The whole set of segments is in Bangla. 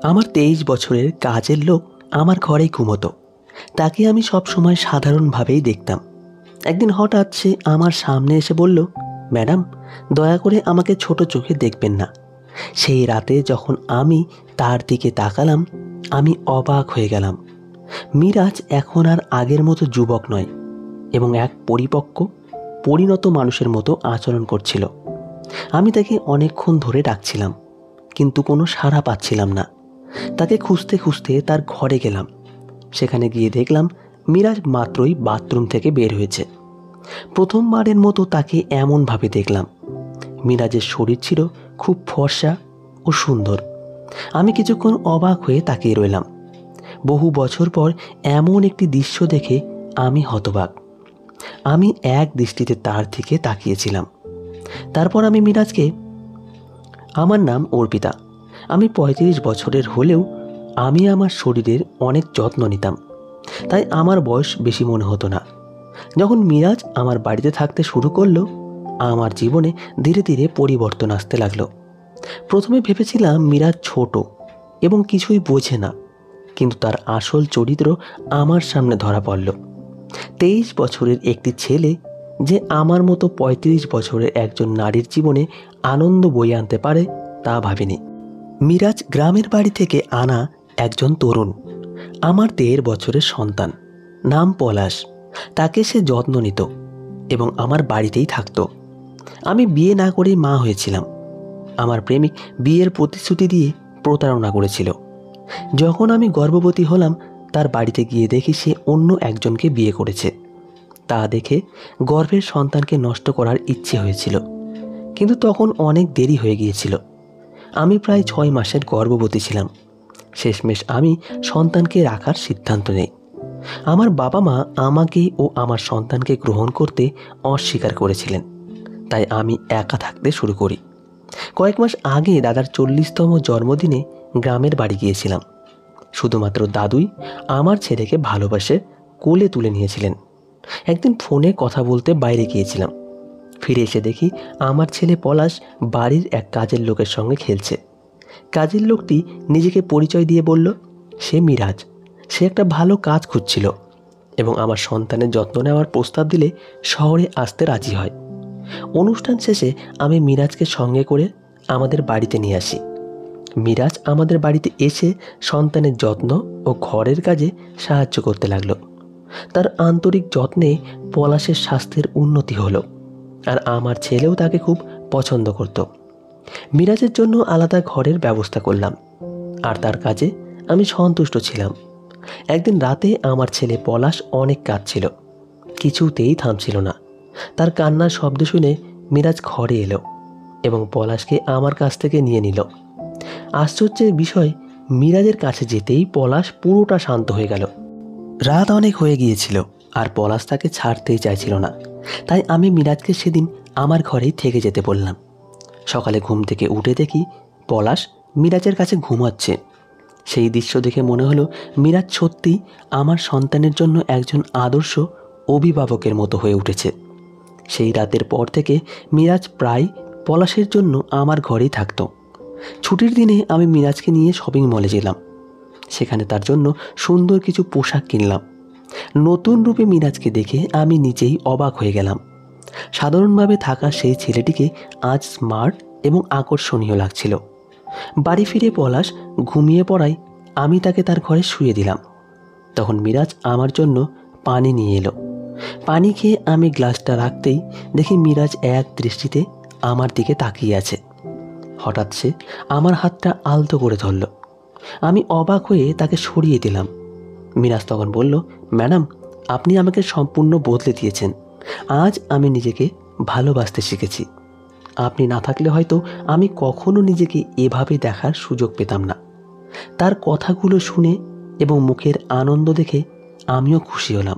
আমার 23 বছরের কাজের লোক আমার ঘরেই ঘুমোতো। তাকে আমি সবসময় সাধারণভাবেই দেখতাম। একদিন হঠাৎ সে আমার সামনে এসে বলল, ম্যাডাম, দয়া করে আমাকে ছোট চোখে দেখবেন না। সেই রাতে যখন আমি তার দিকে তাকালাম, আমি অবাক হয়ে গেলাম। মিরাজ এখন আর আগের মতো যুবক নয় এবং এক পরিপক্ক, পরিণত মানুষের মতো আচরণ করছিল। আমি তাকে অনেকক্ষণ ধরে ডাকছিলাম, কিন্তু কোনো সাড়া পাচ্ছিলাম না। তাকে খুঁজতে খুঁজতে তার ঘরে গেলাম। সেখানে গিয়ে দেখলাম মিরাজ মাত্রই বাথরুম থেকে বের হয়েছে। প্রথমবারের মতো তাকে এমনভাবে দেখলাম। মিরাজের শরীর ছিল খুব ফর্সা ও সুন্দর। আমি কিছুক্ষণ অবাক হয়ে তাকিয়ে রইলাম। বহু বছর পর এমন একটি দৃশ্য দেখে আমি হতবাক। আমি এক দৃষ্টিতে তার দিকে তাকিয়েছিলাম। তারপর আমি মিরাজকে, আমার নাম অর্পিতা, আমি 35 বছরের হলেও আমি আমার শরীরের অনেক যত্ন নিতাম, তাই আমার বয়স বেশি মনে হতো না। যখন মিরাজ আমার বাড়িতে থাকতে শুরু করলো, আমার জীবনে ধীরে ধীরে পরিবর্তন আসতে লাগলো। প্রথমে ভেবেছিলাম মিরাজ ছোট এবং কিছুই বোঝে না, কিন্তু তার আসল চরিত্র আমার সামনে ধরা পড়ল। 23 বছরের একটি ছেলে যে আমার মতো 35 বছরের একজন নারীর জীবনে আনন্দ বয়ে আনতে পারে তা ভাবিনি। মিরাজ গ্রামের বাড়ি থেকে আনা একজন তরুণ, আমার 1.5 বছরের সন্তান, নাম পলাশ। তাকে সে যত্ন নিত এবং আমার বাড়িতেই থাকতো। আমি বিয়ে না করেই মা হয়েছিলাম। আমার প্রেমিক বিয়ের প্রতিশ্রুতি দিয়ে প্রতারণা করেছিল। যখন আমি গর্ভবতী হলাম, তার বাড়িতে গিয়ে দেখি সে অন্য একজনকে বিয়ে করেছে। তা দেখে গর্ভের সন্তানকে নষ্ট করার ইচ্ছে হয়েছিল, কিন্তু তখন অনেক দেরি হয়ে গিয়েছিল। আমি প্রায় 6 মাসের গর্ভবতী ছিলাম। শেষমেশ আমি সন্তানকে রাখার সিদ্ধান্ত নেই। আমার বাবা মা আমাকে ও আমার সন্তানকে গ্রহণ করতে অস্বীকার করেছিলেন, তাই আমি একা থাকতে শুরু করি। কয়েক মাস আগে দাদার 40তম জন্মদিনে গ্রামের বাড়ি গিয়েছিলাম। শুধুমাত্র দাদুই আমার ছেলেকে ভালোবাসে কোলে তুলে নিয়েছিলেন। একদিন ফোনে কথা বলতে বাইরে গিয়েছিলাম। ফিরে এসে দেখি আমার ছেলে পলাশ বাড়ির এক কাজের লোকের সঙ্গে খেলছে। কাজের লোকটি নিজেকে পরিচয় দিয়ে বলল, সে মিরাজ। সে একটা ভালো কাজ খুঁজছিল এবং আমার সন্তানের যত্ন নেওয়ার প্রস্তাব দিলে শহরে আসতে রাজি হয়। অনুষ্ঠান শেষে আমি মিরাজকে সঙ্গে করে আমাদের বাড়িতে নিয়ে আসি। মিরাজ আমাদের বাড়িতে এসে সন্তানের যত্ন ও ঘরের কাজে সাহায্য করতে লাগলো। তার আন্তরিক যত্নে পলাশের স্বাস্থ্যের উন্নতি হলো, আর আমার ছেলেও তাকে খুব পছন্দ করত। মিরাজের জন্য আলাদা ঘরের ব্যবস্থা করলাম, আর তার কাজে আমি সন্তুষ্ট ছিলাম। একদিন রাতে আমার ছেলে পলাশ অনেক কাঁদছিল, কিছুতেই থামছিল না। তার কান্নার শব্দ শুনে মিরাজ ঘরে এলো এবং পলাশকে আমার কাছ থেকে নিয়ে নিল। আশ্চর্যের বিষয়, মিরাজের কাছে যেতেই পলাশ পুরোটা শান্ত হয়ে গেল। রাত অনেক হয়ে গিয়েছিল আর পলাশ তাকে ছাড়তেই চাইছিল না, তাই আমি মিরাজকে সেদিন আমার ঘরেই থেকে যেতে বললাম। সকালে ঘুম থেকে উঠে দেখি পলাশ মিরাজের কাছে ঘুমাচ্ছে। সেই দৃশ্য দেখে মনে হলো মিরাজ সত্যিই আমার সন্তানের জন্য একজন আদর্শ অভিভাবকের মতো হয়ে উঠেছে। সেই রাতের পর থেকে মিরাজ প্রায় পলাশের জন্য আমার ঘরেই থাকতো। ছুটির দিনে আমি মিরাজকে নিয়ে শপিং মলে গেলাম। সেখানে তার জন্য সুন্দর কিছু পোশাক কিনলাম। নতুন রূপে মিরাজকে দেখে আমি নিজেই অবাক হয়ে গেলাম। সাধারণভাবে থাকা সেই ছেলেটিকে আজ স্মার্ট এবং আকর্ষণীয় লাগছিল। বাড়ি ফিরে পলাশ ঘুমিয়ে পড়ায় আমি তাকে তার ঘরে শুয়ে দিলাম। তখন মিরাজ আমার জন্য পানি নিয়ে এলো। পানি খেয়ে আমি গ্লাসটা রাখতেই দেখি মিরাজ এক দৃষ্টিতে আমার দিকে তাকিয়ে আছে। হঠাৎ সে আমার হাতটা আলতো করে ধরল। আমি অবাক হয়ে তাকে সরিয়ে দিলাম। মিরাজ তখন বলল, ম্যাডাম, আপনি আমাকে সম্পূর্ণ বদলে দিয়েছেন। আজ আমি নিজেকে ভালোবাসতে শিখেছি। আপনি না থাকলে হয়তো আমি কখনো নিজেকে এভাবে দেখার সুযোগ পেতাম না। তার কথাগুলো শুনে এবং মুখের আনন্দ দেখে আমিও খুশি হলাম।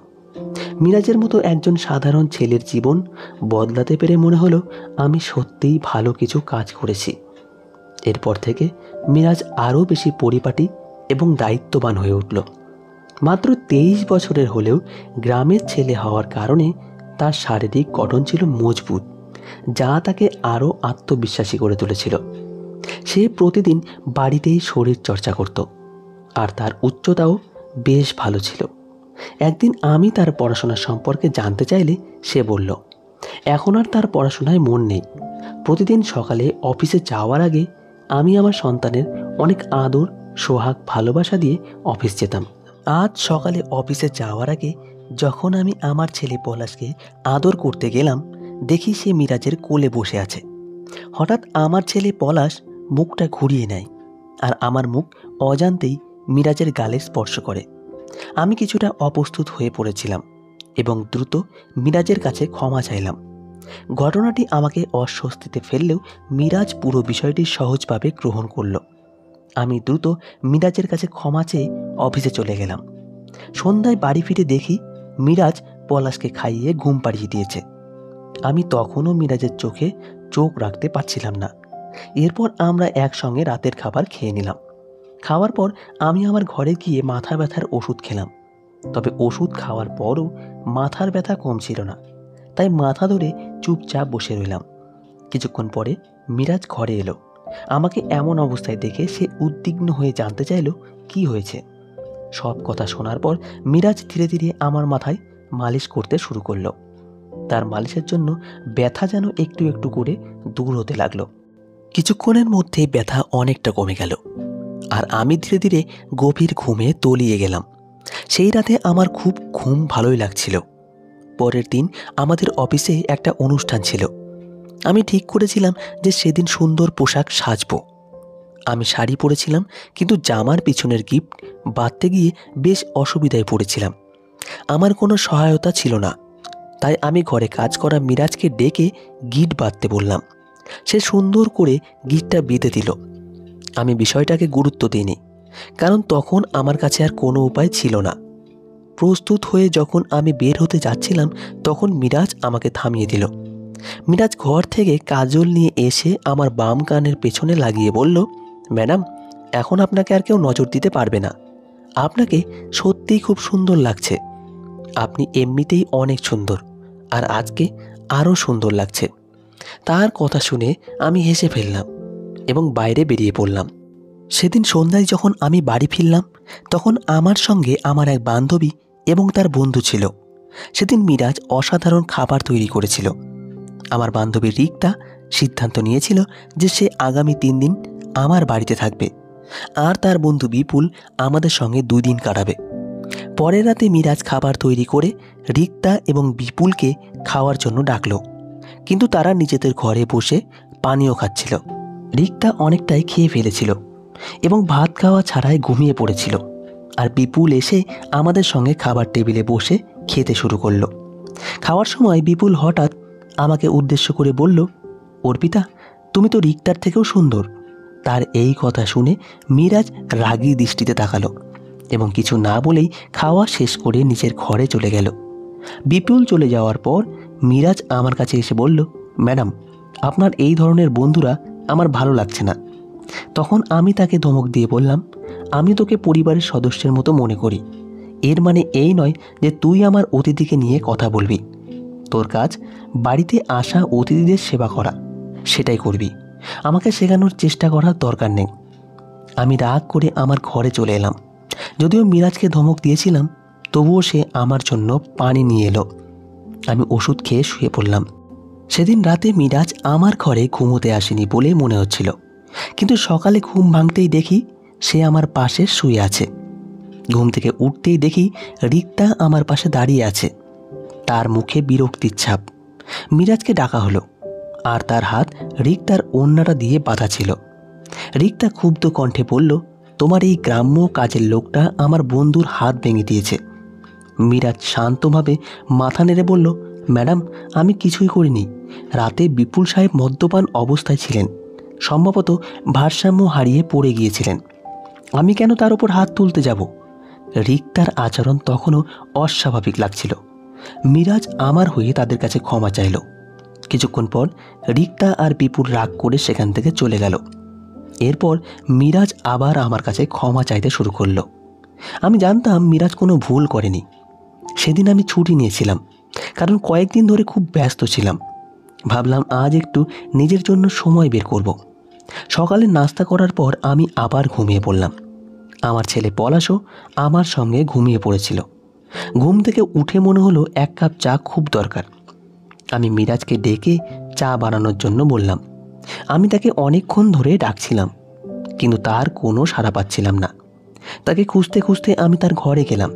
মিরাজের মতো একজন সাধারণ ছেলের জীবন বদলাতে পেরে মনে হলো আমি সত্যিই ভালো কিছু কাজ করেছি। এরপর থেকে মিরাজ আরও বেশি পরিপাটি এবং দায়িত্ববান হয়ে উঠল। মাত্র 23 বছরের হলেও গ্রামের ছেলে হওয়ার কারণে তার শারীরিক গঠন ছিল মজবুত, যা তাকে আরও আত্মবিশ্বাসী করে তুলেছিল। সে প্রতিদিন বাড়িতেই শরীর চর্চা করত, আর তার উচ্চতাও বেশ ভালো ছিল। একদিন আমি তার পড়াশোনা সম্পর্কে জানতে চাইলে সে বলল, এখন আর তার পড়াশোনায় মন নেই। প্রতিদিন সকালে অফিসে যাওয়ার আগে আমি আমার সন্তানের অনেক আদর, সোহাগ, ভালোবাসা দিয়ে অফিস যেতাম। আজ সকালে অফিসে যাওয়ার আগে যখন আমি আমার ছেলে পলাশকে আদর করতে গেলাম, দেখি সে মিরাজের কোলে বসে আছে। হঠাৎ আমার ছেলে পলাশ মুখটা ঘুরিয়ে নেয়, আর আমার মুখ অজান্তেই মিরাজের গালে স্পর্শ করে। আমি কিছুটা অপ্রস্তুত হয়ে পড়েছিলাম এবং দ্রুত মিরাজের কাছে ক্ষমা চাইলাম। ঘটনাটি আমাকে অস্বস্তিতে ফেললেও মিরাজ পুরো বিষয়টি সহজভাবে গ্রহণ করল। আমি দ্রুত মিরাজের কাছে ক্ষমা চেয়ে অফিসে চলে গেলাম। সন্ধ্যায় বাড়ি ফিরে দেখি মিরাজ পলাশকে খাইয়ে ঘুম পাড়িয়ে দিয়েছে। আমি তখনও মিরাজের চোখে চোখ রাখতে পারছিলাম না। এরপর আমরা একসঙ্গে রাতের খাবার খেয়ে নিলাম। খাওয়ার পর আমি আমার ঘরে গিয়ে মাথা ব্যথার ওষুধ খেলাম। তবে ওষুধ খাওয়ার পরও মাথার ব্যথা কমছিল না, তাই মাথা ধরে চুপচাপ বসে রইলাম। কিছুক্ষণ পরে মিরাজ ঘরে এলো। আমাকে এমন অবস্থায় দেখে সে উদ্বিগ্ন হয়ে জানতে চাইল কি হয়েছে। সব কথা শোনার পর মিরাজ ধীরে ধীরে আমার মাথায় মালিশ করতে শুরু করলো। তার মালিশের জন্য ব্যথা যেন একটু একটু করে দূর হতে লাগলো। কিছুক্ষণের মধ্যে ব্যথা অনেকটা কমে গেল, আর আমি ধীরে ধীরে গভীর ঘুমে তলিয়ে গেলাম। সেই রাতে আমার খুব ঘুম ভালোই লাগছিল। পরের দিন আমাদের অফিসে একটা অনুষ্ঠান ছিল। আমি ঠিক করেছিলাম যে সেদিন সুন্দর পোশাক সাজবো। আমি শাড়ি পরেছিলাম, কিন্তু জামার পিছনের গিফট বাঁধতে গিয়ে বেশ অসুবিধায় পড়েছিলাম। আমার কোনো সহায়তা ছিল না, তাই আমি ঘরে কাজ করা মিরাজকে ডেকে গিট বাঁধতে বললাম। সে সুন্দর করে গিটটা বেঁধে দিল। আমি বিষয়টাকে গুরুত্ব দিইনি, কারণ তখন আমার কাছে আর কোনো উপায় ছিল না। প্রস্তুত হয়ে যখন আমি বের হতে যাচ্ছিলাম, তখন মিরাজ আমাকে থামিয়ে দিল। মিরাজ ঘর থেকে কাজল নিয়ে এসে আমার বাম কানের পেছনে লাগিয়ে বলল, ম্যাডাম, এখন আপনাকে আর কেউ নজর দিতে পারবে না। আপনাকে সত্যিই খুব সুন্দর লাগছে। আপনি এমনিতেই অনেক সুন্দর, আর আজকে আরও সুন্দর লাগছে। তার কথা শুনে আমি হেসে ফেললাম এবং বাইরে বেরিয়ে পড়লাম। সেদিন সন্ধ্যায় যখন আমি বাড়ি ফিরলাম, তখন আমার সঙ্গে আমার এক বান্ধবী এবং তার বন্ধু ছিল। সেদিন মিরাজ অসাধারণ খাবার তৈরি করেছিল। আমার বান্ধবী রিক্তা সিদ্ধান্ত নিয়েছিল যে সে আগামী 3 দিন আমার বাড়িতে থাকবে, আর তার বন্ধু বিপুল আমাদের সঙ্গে 2 দিন কাটাবে। পরের রাতে মিরাজ খাবার তৈরি করে রিক্তা এবং বিপুলকে খাওয়ার জন্য ডাকলো, কিন্তু তারা নিজেদের ঘরে বসে পানীয় খাচ্ছিল। রিক্তা অনেকটাই খেয়ে ফেলেছিল এবং ভাত খাওয়া ছাড়াই ঘুমিয়ে পড়েছিল, আর বিপুল এসে আমাদের সঙ্গে খাবার টেবিলে বসে খেতে শুরু করলো। খাওয়ার সময় বিপুল হঠাৎ আমাকে উদ্দেশ্য করে বলল, অর্পিতা, তুমি তো রিক্তার থেকেও সুন্দর। তার এই কথা শুনে মিরাজ রাগী দৃষ্টিতে তাকালো এবং কিছু না বলেই খাওয়া শেষ করে নিজের ঘরে চলে গেল। বিপুল চলে যাওয়ার পর মিরাজ আমার কাছে এসে বলল, ম্যাডাম, আপনার এই ধরনের বন্ধুরা আমার ভালো লাগছে না। তখন আমি তাকে ধমক দিয়ে বললাম, আমি তোকে পরিবারের সদস্যের মতো মনে করি। এর মানে এই নয় যে তুই আমার অতিথিকে নিয়ে কথা বলবি। তোর কাজ বাড়িতে আসা অতিথিদের সেবা করা, সেটাই করবি। আমাকে শেখানোর চেষ্টা করার দরকার নেই। আমি রাগ করে আমার ঘরে চলে এলাম। যদিও মিরাজকে ধমক দিয়েছিলাম, তবুও সে আমার জন্য পানি নিয়ে এলো। আমি ওষুধ খেয়ে শুয়ে পড়লাম। সেদিন রাতে মিরাজ আমার ঘরে ঘুমোতে আসেনি বলে মনে হচ্ছিল, কিন্তু সকালে ঘুম ভাঙতেই দেখি সে আমার পাশে শুয়ে আছে। ঘুম থেকে উঠতেই দেখি রিক্তা আমার পাশে দাঁড়িয়ে আছে, তার মুখে বিরক্তির ছাপ। মিরাজকে ডাকা হলো, আর তার হাত রিক্তার ওড়নাটা দিয়ে বাঁধা ছিল। রিক্তা ক্ষুব্ধ কণ্ঠে বলল, তোমার এই গ্রাম্য কাজের লোকটা আমার বন্ধুর হাত ভেঙে দিয়েছে। মিরাজ শান্তভাবে মাথা নেড়ে বলল, ম্যাডাম, আমি কিছুই করিনি। রাতে বিপুল সাহেব মদ্যপান অবস্থায় ছিলেন, সম্ভবত ভারসাম্য হারিয়ে পড়ে গিয়েছিলেন। আমি কেন তার উপর হাত তুলতে যাব? রিক্তার আচরণ তখনও অস্বাভাবিক লাগছিল। মিরাজ আমার হয়ে তাদের কাছে ক্ষমা চাইল। কিছুক্ষণ পর রিক্তা আর বিপুল রাগ করে সেখান থেকে চলে গেল। এরপর মিরাজ আবার আমার কাছে ক্ষমা চাইতে শুরু করলো। আমি জানতাম মিরাজ কোনো ভুল করেনি। সেদিন আমি ছুটি নিয়েছিলাম, কারণ কয়েকদিন ধরে খুব ব্যস্ত ছিলাম। ভাবলাম আজ একটু নিজের জন্য সময় বের করব। সকালে নাস্তা করার পর আমি আবার ঘুমিয়ে পড়লাম। আমার ছেলে পলাশও আমার সঙ্গে ঘুমিয়ে পড়েছিল। ঘুম থেকে উঠে মনে হলো এক কাপ চা খুব দরকার। আমি মিরাজকে ডেকে চা বানানোর জন্য বললাম। আমি তাকে অনেকক্ষণ ধরে ডাকছিলাম, কিন্তু তার কোনো সাড়া পাচ্ছিলাম না। তাকে খুঁজতে খুঁজতে আমি তার ঘরে গেলাম।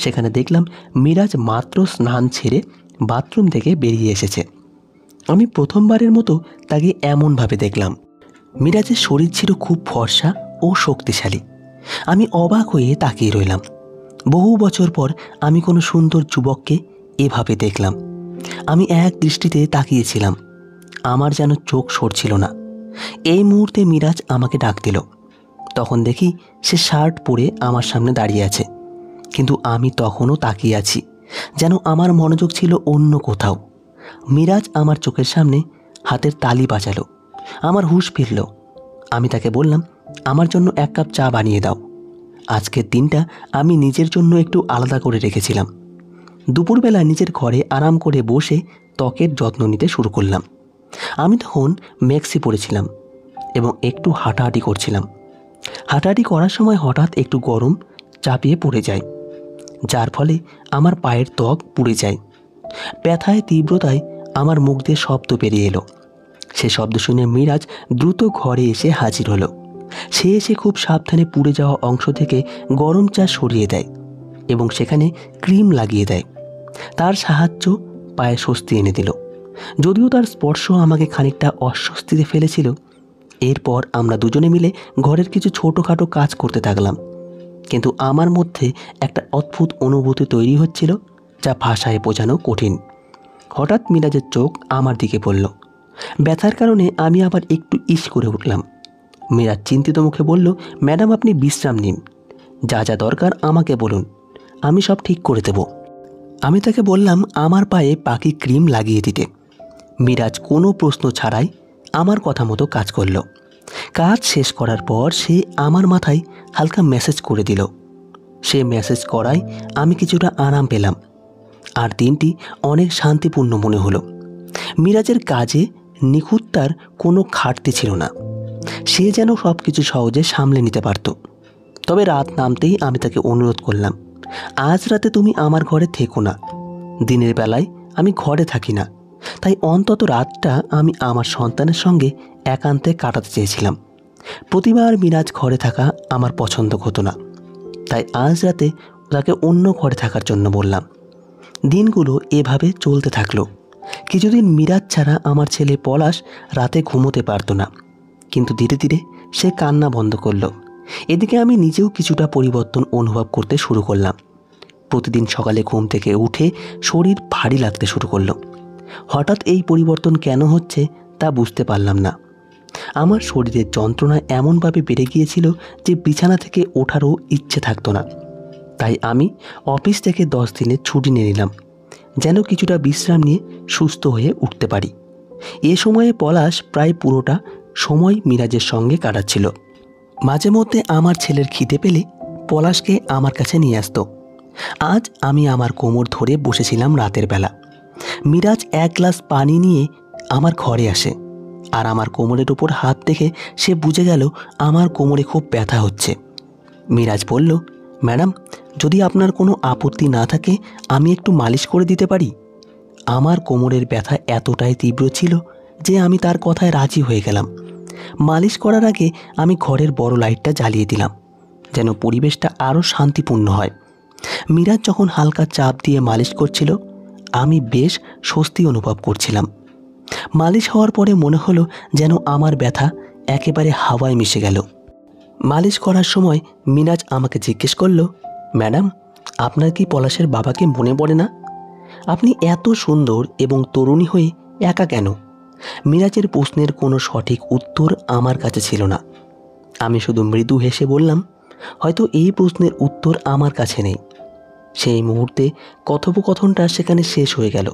সেখানে দেখলাম মিরাজ মাত্র স্নান ছেড়ে বাথরুম থেকে বেরিয়ে এসেছে। আমি প্রথমবারের মতো তাকে এমনভাবে দেখলাম। মিরাজের শরীর ছিল খুব ফর্সা ও শক্তিশালী। আমি অবাক হয়ে তাকিয়ে রইলাম। বহু বছর পর আমি কোনো সুন্দর যুবককে এভাবে দেখলাম। আমি এক দৃষ্টিতে তাকিয়েছিলাম। আমার যেন চোখ সরছিল না। এই মুহূর্তে মিরাজ আমাকে ডাক দিল। তখন দেখি সে শার্ট পরে আমার সামনে দাঁড়িয়ে আছে, কিন্তু আমি তখনও তাকিয়ে আছি, যেন আমার মনোযোগ ছিল অন্য কোথাও। মিরাজ আমার চোখের সামনে হাতের তালি বাজালো। আমার হুঁশ ফিরল। আমি তাকে বললাম, আমার জন্য এক কাপ চা বানিয়ে দাও। আজকের দিনটা আমি নিজের জন্য একটু আলাদা করে রেখেছিলাম। দুপুরবেলা নিজের ঘরে আরাম করে বসে ত্বকের যত্ন নিতে শুরু করলাম। আমি তখন ম্যাক্সি পরেছিলাম এবং একটু হাঁটাহাঁটি করছিলাম। হাঁটাহাঁটি করার সময় হঠাৎ একটু গরম চাপিয়ে পড়ে যায়, যার ফলে আমার পায়ের ত্বক পুড়ে যায়। ব্যথায় তীব্রতায় আমার মুখ দিয়ে শব্দ বেরিয়ে এলো। সে শব্দ শুনে মিরাজ দ্রুত ঘরে এসে হাজির হলো। সে এসে খুব সাবধানে পুড়ে যাওয়া অংশ থেকে গরম চা সরিয়ে দেয় এবং সেখানে ক্রিম লাগিয়ে দেয়। তার সাহায্য পায়ে স্বস্তি এনে দিল, যদিও তার স্পর্শ আমাকে খানিকটা অস্বস্তিতে ফেলেছিল। এরপর আমরা দুজনে মিলে ঘরের কিছু ছোটোখাটো কাজ করতে থাকলাম, কিন্তু আমার মধ্যে একটা অদ্ভুত অনুভূতি তৈরি হচ্ছিল, যা ভাষায় বোঝানো কঠিন। হঠাৎ মিরাজের চোখ আমার দিকে পড়ল। ব্যথার কারণে আমি আবার একটু ইস করে উঠলাম। মিরাজ চিন্তিত মুখে বলল, ম্যাডাম আপনি বিশ্রাম নিন, যা যা দরকার আমাকে বলুন, আমি সব ঠিক করে দেব। আমি তাকে বললাম আমার পায়ে বাকি ক্রিম লাগিয়ে দিতে। মিরাজ কোনো প্রশ্ন ছাড়াই আমার কথা মতো কাজ করল। কাজ শেষ করার পর সে আমার মাথায় হালকা ম্যাসেজ করে দিল। সে ম্যাসেজ করায় আমি কিছুটা আরাম পেলাম, আর দিনটি অনেক শান্তিপূর্ণ মনে হলো। মিরাজের কাজে নিখুঁততার কোনো ঘাটতি ছিল না। সে যেন সব কিছু সহজে সামলে নিতে পারত। তবে রাত নামতেই আমি তাকে অনুরোধ করলাম, আজ রাতে তুমি আমার ঘরে থেকো না। দিনের বেলায় আমি ঘরে থাকি না, তাই অন্তত রাতটা আমি আমার সন্তানের সঙ্গে একান্তে কাটাতে চেয়েছিলাম। প্রতিবার মিরাজ ঘরে থাকা আমার পছন্দ হতো না, তাই আজ রাতে তাকে অন্য ঘরে থাকার জন্য বললাম। দিনগুলো এভাবে চলতে থাকলো। কিছুদিন মিরাজ ছাড়া আমার ছেলে পলাশ রাতে ঘুমোতে পারতো না, কিন্তু ধীরে ধীরে সে কান্না বন্ধ করলো। এদিকে আমি নিজেও কিছুটা পরিবর্তন অনুভব করতে শুরু করলাম। প্রতিদিন সকালে ঘুম থেকে উঠে শরীর ভারী লাগতে শুরু করলো। হঠাৎ এই পরিবর্তন কেন হচ্ছে তা বুঝতে পারলাম না। আমার শরীরের যন্ত্রণা এমনভাবে বেড়ে গিয়েছিল যে বিছানা থেকে ওঠারও ইচ্ছে থাকতো না। তাই আমি অফিস থেকে 10 দিনের ছুটি নিয়ে নিলাম, যেন কিছুটা বিশ্রাম নিয়ে সুস্থ হয়ে উঠতে পারি। এ সময়ে পলাশ প্রায় পুরোটা সময় মিরাজের সঙ্গে কাটাচ্ছিল। মাঝে মধ্যে আমার ছেলের খিদে পেলে পলাশকে আমার কাছে নিয়ে আসতো। আজ আমি আমার কোমর ধরে বসেছিলাম রাতের বেলা। মিরাজ এক গ্লাস পানি নিয়ে আমার ঘরে আসে, আর আমার কোমরের উপর হাত দেখে সে বুঝে গেল আমার কোমরে খুব ব্যথা হচ্ছে। মিরাজ বলল, ম্যাডাম যদি আপনার কোনো আপত্তি না থাকে আমি একটু মালিশ করে দিতে পারি। আমার কোমরের ব্যথা এতটাই তীব্র ছিল যে আমি তার কথায় রাজি হয়ে গেলাম। মালিশ করার আগে আমি ঘরের বড় লাইটটা জ্বালিয়ে দিলাম, যেন পরিবেশটা আরও শান্তিপূর্ণ হয়। মিরাজ যখন হালকা চাপ দিয়ে মালিশ করছিল, আমি বেশ স্বস্তি অনুভব করছিলাম। মালিশ হওয়ার পরে মনে হলো যেন আমার ব্যথা একেবারে হাওয়ায় মিশে গেল। মালিশ করার সময় মিরাজ আমাকে জিজ্ঞেস করল, ম্যাডাম আপনার কি পলাশের বাবাকে মনে পড়ে না? আপনি এত সুন্দর এবং তরুণী হয়ে একা কেন? মিরাজের প্রশ্নের কোনো সঠিক উত্তর আমার কাছে ছিল না। আমি শুধু মৃদু হেসে বললাম, হয়তো এই প্রশ্নের উত্তর আমার কাছে নেই। সেই মুহূর্তে কথোপকথনটা সেখানে শেষ হয়ে গেল।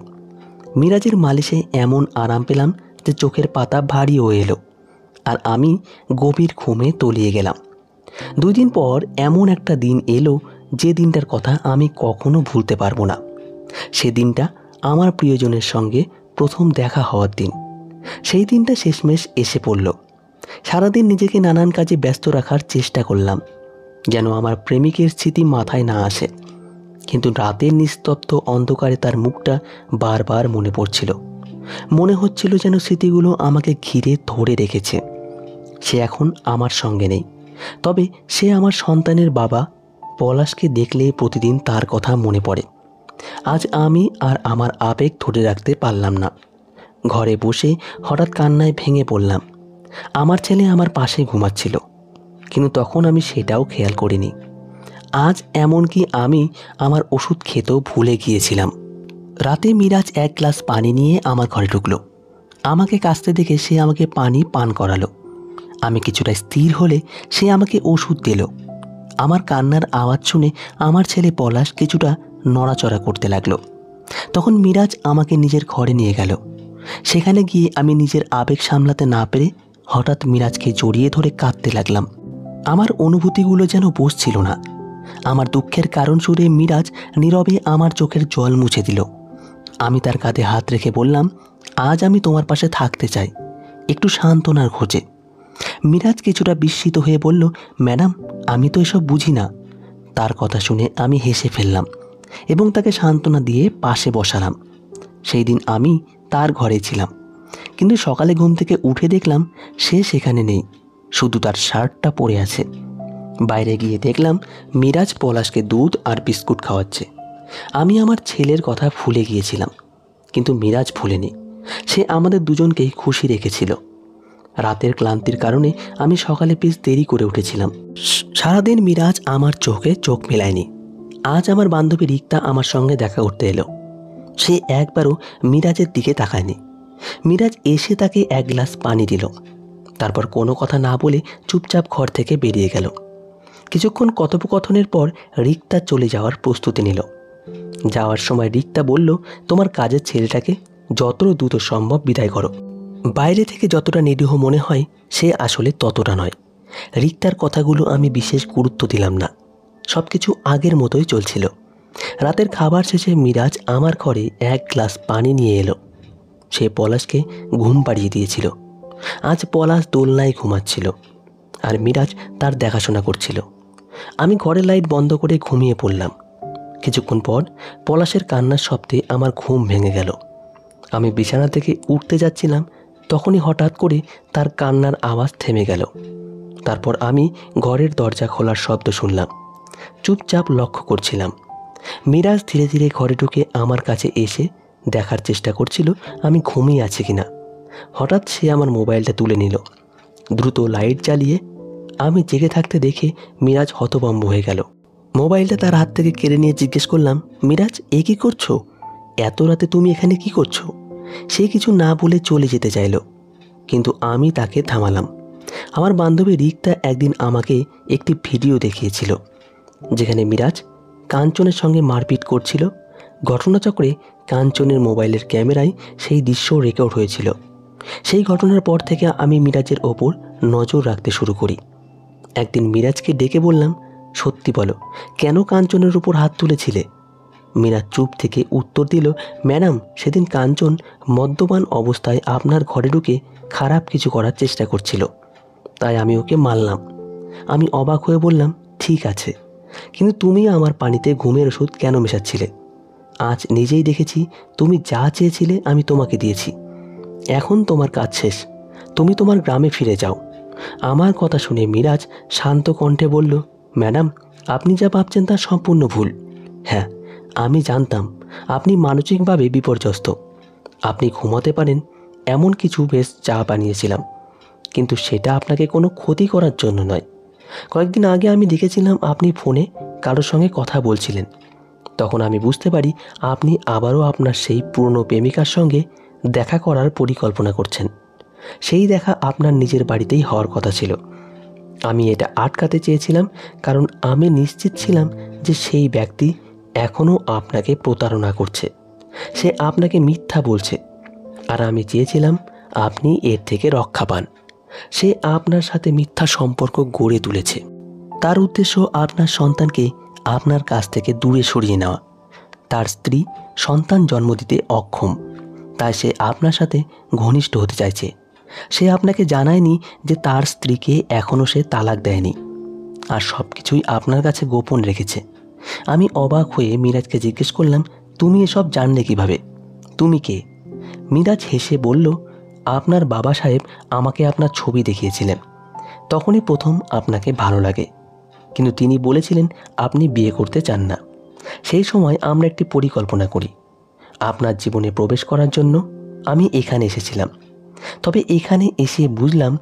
মিরাজের মালিশে এমন আরাম পেলাম যে চোখের পাতা ভারী হয়ে এলো, আর আমি গভীর ঘুমে তলিয়ে গেলাম। 2 দিন পর এমন একটা দিন এলো যে দিনটার কথা আমি কখনো ভুলতে পারবো না। সে দিনটা আমার প্রিয়জনের সঙ্গে প্রথম দেখা হওয়ার দিন। সেই দিনটা শেষমেশ এসে পড়ল। সারাদিন নিজেকে নানান কাজে ব্যস্ত রাখার চেষ্টা করলাম, যেন আমার প্রেমিকের স্মৃতি মাথায় না আসে। কিন্তু রাতের নিস্তব্ধ অন্ধকারে তার মুখটা বারবার মনে পড়ছিল। মনে হচ্ছিল যেন স্মৃতিগুলো আমাকে ঘিরে ধরে রেখেছে। সে এখন আমার সঙ্গে নেই, তবে সে আমার সন্তানের বাবা। পলাশকে দেখলে প্রতিদিন তার কথা মনে পড়ে। আজ আমি আর আমার আবেগ ধরে রাখতে পারলাম না। ঘরে বসে হঠাৎ কান্নায় ভেঙে পড়লাম। আমার ছেলে আমার পাশে ঘুমাচ্ছিল, কিন্তু তখন আমি সেটাও খেয়াল করিনি। আজ এমনকি আমি আমার ওষুধ খেতেও ভুলে গিয়েছিলাম। রাতে মিরাজ এক গ্লাস পানি নিয়ে আমার ঘরে ঢুকলো। আমাকে কাছতে দেখে সে আমাকে পানি পান করালো। আমি কিছুটা স্থির হলে সে আমাকে ওষুধ দিল। আমার কান্নার আওয়াজ শুনে আমার ছেলে পলাশ কিছুটা নড়াচড়া করতে লাগলো। তখন মিরাজ আমাকে নিজের ঘরে নিয়ে গেল। সেখানে গিয়ে আমি নিজের আবেগ সামলাতে না পেরে হঠাৎ মিরাজকে জড়িয়ে ধরে কাঁদতে লাগলাম। আমার অনুভূতিগুলো যেন বসছিল না। আমার দুঃখের কারণ শুনে মিরাজ নীরবে আমার চোখের জল মুছে দিল। আমি তার কাঁধে হাত রেখে বললাম, আজ আমি তোমার পাশে থাকতে চাই, একটু সান্ত্বনার খোঁজে। মিরাজ কিছুটা বিস্মিত হয়ে বলল, ম্যাডাম, আমি তো এসব বুঝি না। তার কথা শুনে আমি হেসে ফেললাম এবং তাকে সান্ত্বনা দিয়ে পাশে বসালাম। সেই দিন আমি তার ঘরে ছিলাম, কিন্তু সকালে ঘুম থেকে উঠে দেখলাম সে সেখানে নেই, শুধু তার শার্টটা পরে আছে। বাইরে গিয়ে দেখলাম মিরাজ পলাশকে দুধ আর বিস্কুট খাওয়াচ্ছে। আমি আমার ছেলের কথা ভুলে গিয়েছিলাম, কিন্তু মিরাজ ভুলেনি। সে আমাদের দুজনকেই খুশি রেখেছিল। রাতের ক্লান্তির কারণে আমি সকালে বেশ দেরি করে উঠেছিলাম। সারাদিন মিরাজ আমার চোখে চোখ মেলায়নি। আজ আমার বান্ধবী রিক্তা আমার সঙ্গে দেখা করতে এলো। সে একবারও মিরাজের দিকে তাকায়নি। মিরাজ এসে তাকে এক গ্লাস পানি দিল, তারপর কোনো কথা না বলে চুপচাপ ঘর থেকে বেরিয়ে গেল। কিছুক্ষণ কথোপকথনের পর রিক্তা চলে যাওয়ার প্রস্তুতি নিল। যাওয়ার সময় রিক্তা বলল, তোমার কাজের ছেলেটাকে যত দ্রুত সম্ভব বিদায় করো। বাইরে থেকে যতটা নিরীহ মনে হয় সে আসলে ততটা নয়। রিক্তার কথাগুলো আমি বিশেষ গুরুত্ব দিলাম না। সব কিছু আগের মতোই চলছিল। রাতের খাবার শেষে মিরাজ আমার ঘরে এক গ্লাস পানি নিয়ে এলো। সে পলাশকে ঘুম পাড়িয়ে দিয়েছিল। আজ পলাশ দোলনায় ঘুমাচ্ছিল আর মিরাজ তার দেখাশোনা করছিল। আমি ঘরের লাইট বন্ধ করে ঘুমিয়ে পড়লাম। কিছুক্ষণ পর পলাশের কান্নার শব্দে আমার ঘুম ভেঙে গেল। আমি বিছানা থেকে উঠতে যাচ্ছিলাম, তখনই হঠাৎ করে তার কান্নার আওয়াজ থেমে গেল। তারপর আমি ঘরের দরজা খোলার শব্দ শুনলাম। চুপচাপ লক্ষ্য করছিলাম। মিরাজ ধীরে ধীরে ঘরে ঢুকে আমার কাছে এসে দেখার চেষ্টা করছিল আমি ঘুমিয়ে আছি কিনা। হঠাৎ সে আমার মোবাইলটা তুলে নিল। দ্রুত লাইট জ্বালিয়ে আমি জেগে থাকতে দেখে মিরাজ হতভম্ব হয়ে গেল। মোবাইলটা তার হাত থেকে কেড়ে নিয়ে জিজ্ঞেস করলাম, মিরাজ, এ কী করছো? এত রাতে তুমি এখানে কি করছো? সে কিছু না বলে চলে যেতে চাইল, কিন্তু আমি তাকে থামালাম। আমার বান্ধবী রিক্তা একদিন আমাকে একটি ভিডিও দেখিয়েছিল, যেখানে মিরাজ কাঞ্চনের সঙ্গে মারপিট করছিল। ঘটনাচক্রে কাঞ্চনের মোবাইলের ক্যামেরায় সেই দৃশ্য রেকর্ড হয়েছিল। সেই ঘটনার পর থেকে আমি মিরাজের ওপর নজর রাখতে শুরু করি। একদিন মিরাজকে ডেকে বললাম, সত্যি বলো, কেন কাঞ্চনের উপর হাত তুলেছিলে? মিরাজ চুপ থেকে উত্তর দিল, ম্যাডাম, সেদিন কাঞ্চন মদ্যপান অবস্থায় আপনার ঘরে ঢুকে খারাপ কিছু করার চেষ্টা করছিল, তাই আমি ওকে মারলাম। আমি অবাক হয়ে বললাম, ঠিক আছে, কিন্তু তুমি আমার পানিতে ঘুমের ওষুধ কেন মেশাচ্ছিলে? আজ নিজেই দেখেছি তুমি যা চেয়েছিলে আমি তোমাকে দিয়েছি। এখন তোমার কাজ শেষ, তুমি তোমার গ্রামে ফিরে যাও। আমার কথা শুনে মিরাজ শান্ত কণ্ঠে বলল, ম্যাডাম, আপনি যা ভাবছেন তা সম্পূর্ণ ভুল। হ্যাঁ, আমি জানতাম আপনি মানসিকভাবে বিপর্যস্ত। আপনি ঘুমাতে পারেন এমন কিছু বেশ চা বানিয়েছিলাম, কিন্তু সেটা আপনাকে কোনো ক্ষতি করার জন্য নয়। কয়েকদিন আগে আমি দেখেছিলাম আপনি ফোনে কারোর সঙ্গে কথা বলছিলেন। তখন আমি বুঝতে পারি আপনি আবারও আপনার সেই পুরনো প্রেমিকার সঙ্গে দেখা করার পরিকল্পনা করছেন। সেই দেখা আপনার নিজের বাড়িতেই হওয়ার কথা ছিল। আমি এটা আটকাতে চেয়েছিলাম, কারণ আমি নিশ্চিত ছিলাম যে সেই ব্যক্তি এখনও আপনাকে প্রতারণা করছে। সে আপনাকে মিথ্যা বলছে, আর আমি চেয়েছিলাম আপনি এর থেকে রক্ষা পান। সে আপনার সাথে মিথ্যা সম্পর্ক গড়ে তুলেছে। তার উদ্দেশ্য আপনার সন্তানকে আপনার কাছ থেকে দূরে সরিয়ে নেওয়া। তার স্ত্রী সন্তান জন্ম দিতে অক্ষম, তাই সে আপনার সাথে ঘনিষ্ঠ হতে চাইছে। সে আপনাকে জানায়নি যে তার স্ত্রীকে এখনও সে তালাক দেয়নি, আর সব কিছুই আপনার কাছে গোপন রেখেছে। আমি অবাক হয়ে মিরাজকে জিজ্ঞেস করলাম, তুমি এসব জানলে কিভাবে? তুমি কে? মিরাজ হেসে বলল, আপনার বাবা সাহেব আমাকে আপনার ছবি দেখিয়েছিলেন। তখনই প্রথম আপনাকে ভালো লাগে, কিন্তু তিনি বলেছিলেন আপনি বিয়ে করতে চান না। সেই সময় আমরা একটি পরিকল্পনা করি। আপনার জীবনে প্রবেশ করার জন্য আমি এখানে এসেছিলাম। তবে এখানে এসে বুঝলাম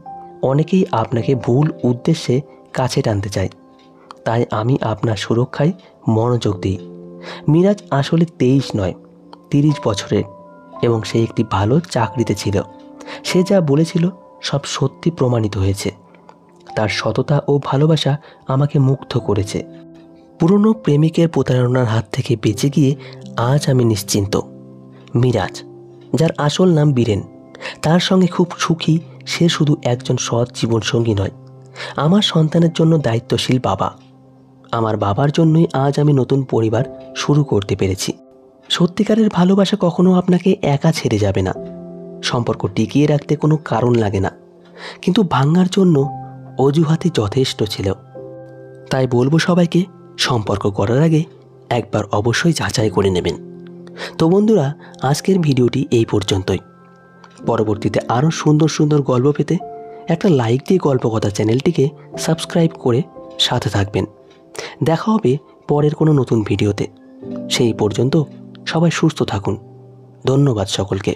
অনেকেই আপনাকে ভুল উদ্দেশ্যে কাছে টানতে চায়। তাই আমি আপনার সুরক্ষায় মনোযোগ দিই। মিরাজ আসলে 23 নয়, 30 বছরের, এবং সে একটি ভালো চাকরিতে ছিল। সে যা বলেছিল সব সত্যি প্রমাণিত হয়েছে। তার সততা ও ভালোবাসা আমাকে মুগ্ধ করেছে। পুরনো প্রেমিকের প্রতারণার হাত থেকে বেঁচে গিয়ে আজ আমি নিশ্চিন্ত। মিরাজ, যার আসল নাম বীরেন, তার সঙ্গে খুব সুখী। সে শুধু একজন সৎ জীবনসঙ্গী নয়, আমার সন্তানের জন্য দায়িত্বশীল বাবা। আমার বাবার জন্যই আজ আমি নতুন পরিবার শুরু করতে পেরেছি। সত্যিকারের ভালোবাসা কখনো আপনাকে একা ছেড়ে যাবে না। সম্পর্ক টিকিয়ে রাখতে কোনো কারণ লাগে না, কিন্তু ভাঙার জন্য অজুহাতই যথেষ্ট ছিল। তাই বলবো সবাইকে, সম্পর্ক করার আগে একবার অবশ্যই যাচাই করে নেবেন। তো বন্ধুরা, আজকের ভিডিওটি এই পর্যন্তই। পরবর্তীতে আরও সুন্দর সুন্দর গল্প পেতে একটা লাইক দিয়ে গল্পকথা চ্যানেলটিকে সাবস্ক্রাইব করে সাথে থাকবেন। দেখা হবে পরের কোনো নতুন ভিডিওতে। সেই পর্যন্ত সবাই সুস্থ থাকুন। ধন্যবাদ সকলকে।